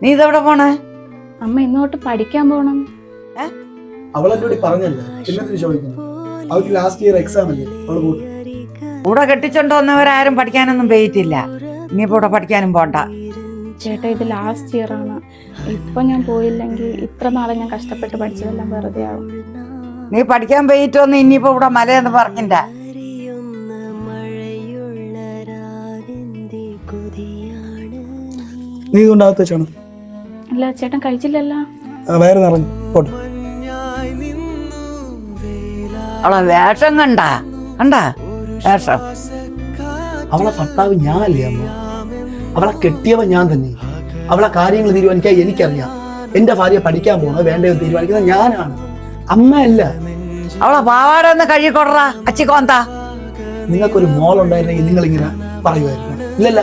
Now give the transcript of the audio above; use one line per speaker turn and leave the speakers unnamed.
നീ ഇതെവിടെ പോണേ?
അമ്മ ഇന്നോട്ട് പഠിക്കാൻ പോണം.
അവളെന്നോട് പറഞ്ഞല്ലേ, പിന്നെ ചോദിക്കുന്നു. അവൾക്ക് ലാസ്റ്റ് ഇയർ എക്സാം അല്ലേ, അവള് പോയി.
ഇവിടെ കെട്ടിച്ചോണ്ട് വന്നവരാരും പഠിക്കാനൊന്നും പോയിട്ടില്ല. ഇനിയിപ്പോ ഇവിടെ പഠിക്കാനും പോണ്ട.
ചേട്ടാ, ഇത് ലാസ്റ്റ് ഇയർ ആണ്. ഇപ്പൊ ഞാൻ പോയില്ലെങ്കിൽ ഇത്ര നാളെ ഞാൻ കഷ്ടപ്പെട്ട് പഠിച്ചതെല്ലാം വെറുതെ ആവും.
നീ പഠിക്കാൻ പോയിട്ടൊന്നും ഇനിയിപ്പോ ഇവിടെ മലയെന്ന് പറഞ്ഞില്ല.
നീ ഇതുകൊണ്ടാകത്ത് വെച്ചാണ്.
അല്ല ചേട്ടൻ കഴിച്ചില്ലല്ലോ.
വയറ് നിറഞ്ഞു പോട്ടെ.
അവളെ വേഷം കണ്ടാ വേഷം.
അവളെ ഭർത്താവ് ഞാനല്ലേ അമ്മ. അവളെ കെട്ടിയവൻ ഞാൻ തന്നെ. അവളെ കാര്യങ്ങൾ തീരുമാനിക്കാൻ എനിക്കറിയാം. എന്റെ ഭാര്യ പഠിക്കാൻ പോണോ വേണ്ടത് തീരുമാനിക്കുന്നത് ഞാനാണ്, അമ്മയല്ല.
അവളെ പാവാട ഒന്ന് കഴുകിക്കൊടറാ അച്ചിക്കോന്താ.
നിങ്ങൾക്കൊരു മോളുണ്ടായിരുന്നെങ്കിൽ നിങ്ങൾ ഇങ്ങനെ പറയുമായിരുന്നു. ഇല്ലല്ല,